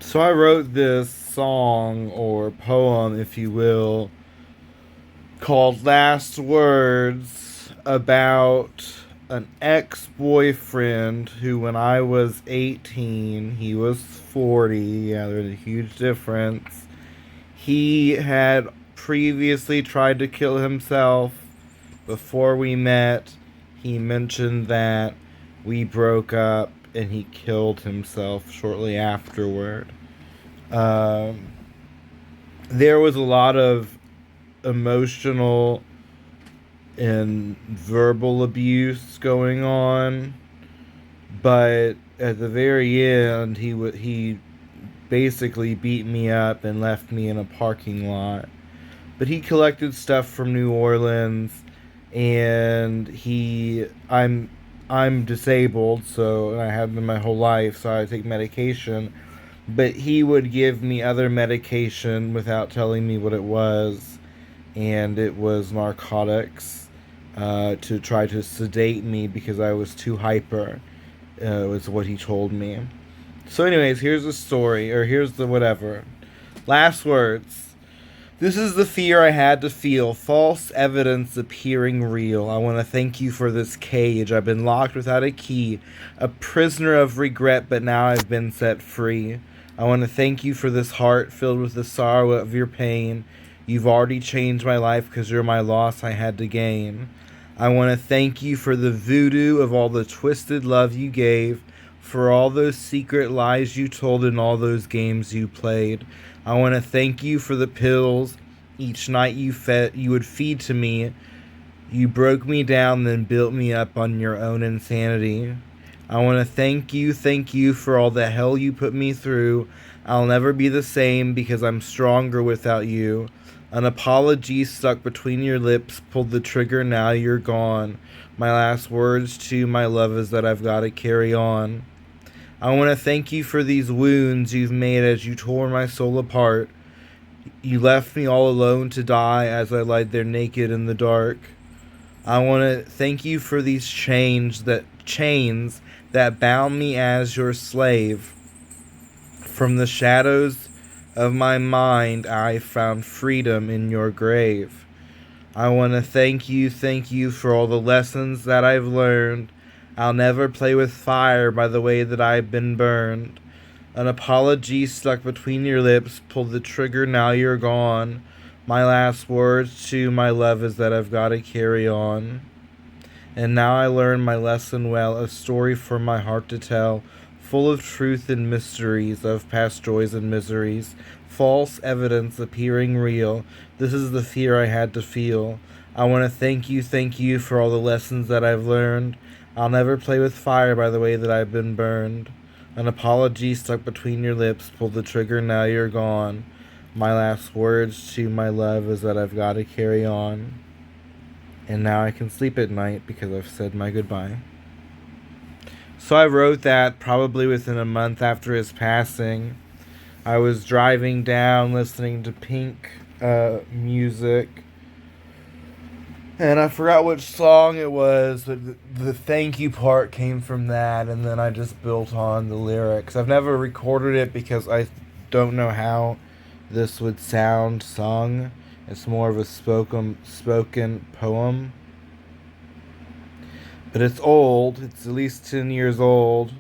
So I wrote this song or poem, if you will, called Last Words about an ex boyfriend who, when I was 18, he was 40. Yeah, there's a huge difference. He had previously tried to kill himself before we met. He mentioned that we broke up and he killed himself shortly afterward. Um, there was a lot of emotional and verbal abuse going on, but at the very end, he basically beat me up and left me in a parking lot. But he collected stuff from New Orleans, and I'm disabled, so and I have been my whole life, so I take medication. But he would give me other medication without telling me what it was, and it was narcotics to try to sedate me because I was too hyper. Was what he told me. So, anyways, here's the story, or here's the whatever. Last words. This is the fear I had to feel, false evidence appearing real. I want to thank you for this cage. I've been locked without a key, a prisoner of regret, but now I've been set free. I want to thank you for this heart filled with the sorrow of your pain. You've already changed my life because you're my loss I had to gain. I want to thank you for the voodoo of all the twisted love you gave, for all those secret lies you told and all those games you played. I want to thank you for the pills each night you would feed to me. You broke me down, then built me up on your own insanity. I want to thank you for all the hell you put me through. I'll never be the same because I'm stronger without you. An apology stuck between your lips, pulled the trigger, now you're gone. My last words to my love is that I've got to carry on. I want to thank you for these wounds you've made as you tore my soul apart. You left me all alone to die as I lied there naked in the dark. I want to thank you for these chains that bound me as your slave. From the shadows of my mind, I found freedom in your grave. I want to thank you for all the lessons that I've learned. I'll never play with fire by the way that I've been burned. An apology stuck between your lips, pulled the trigger, now you're gone. My last words to my love is that I've got to carry on. And now I learn my lesson well, a story for my heart to tell, full of truth and mysteries of past joys and miseries, false evidence appearing real. This is the fear I had to feel. I want to thank you for all the lessons that I've learned. I'll never play with fire by the way that I've been burned. An apology stuck between your lips, pull the trigger, now you're gone. My last words to my love is that I've got to carry on. And now I can sleep at night because I've said my goodbye. So I wrote that probably within a month after his passing. I was driving down listening to Pink music. And I forgot which song it was, but the thank you part came from that, and then I just built on the lyrics. I've never recorded it because I don't know how this would sound sung. It's more of a spoken poem. But it's old. It's at least 10 years old.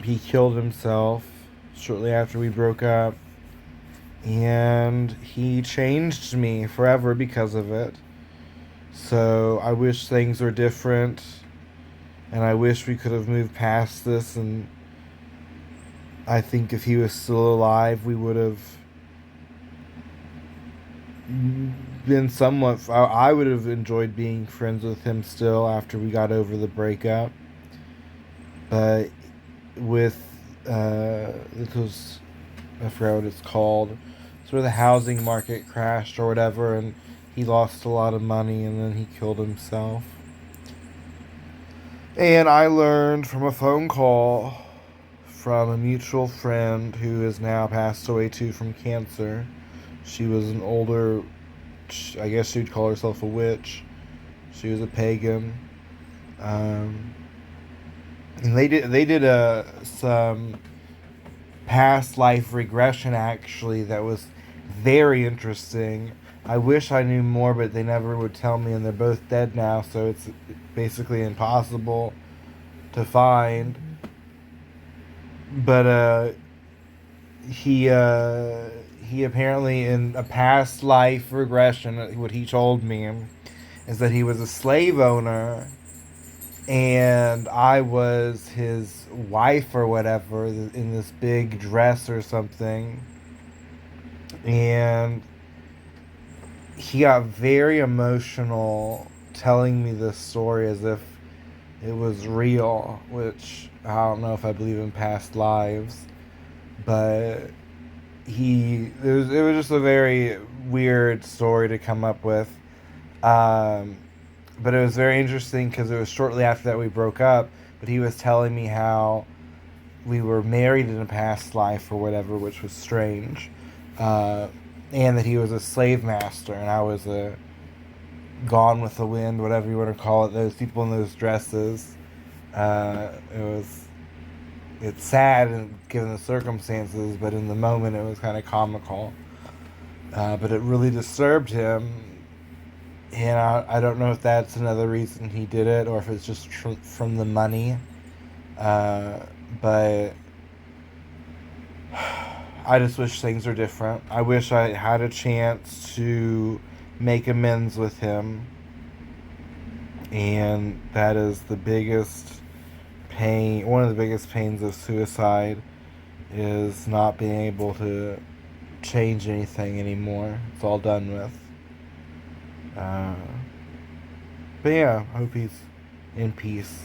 He killed himself shortly after we broke up. And he changed me forever because of it. So I wish things were different. And I wish we could have moved past this. And I think if he was still alive, we would have been somewhat. I would have enjoyed being friends with him still after we got over the breakup. But with it was, I forgot what it's called. It's where the housing market crashed or whatever, and he lost a lot of money, and then he killed himself. And I learned from a phone call from a mutual friend who has now passed away too from cancer. She was an older, I guess she'd call herself a witch. She was a pagan. And they did some past life regression actually that was very interesting. I wish I knew more, but they never would tell me, and they're both dead now, so it's basically impossible to find. But he uh, he apparently in a past life regression, what he told me is that he was a slave owner, and I was his wife or whatever in this big dress or something, and he got very emotional telling me this story as if it was real, which I don't know if I believe in past lives, but it was just a very weird story to come up with. Um, but it was very interesting because it was shortly after that we broke up. But he was telling me how we were married in a past life or whatever, which was strange, uh, and that he was a slave master and I was a gone with the wind, whatever you want to call it. Those people in those dresses. It was it's sad and given the circumstances, but in the moment it was kind of comical. But it really disturbed him, and I don't know if that's another reason he did it or if it's just from the money. Uh, but I just wish things were different. I wish I had a chance to make amends with him, and that is the biggest pain. One of the biggest pains of suicide is not being able to change anything anymore. It's all done with. Uh, but yeah, I hope he's in peace.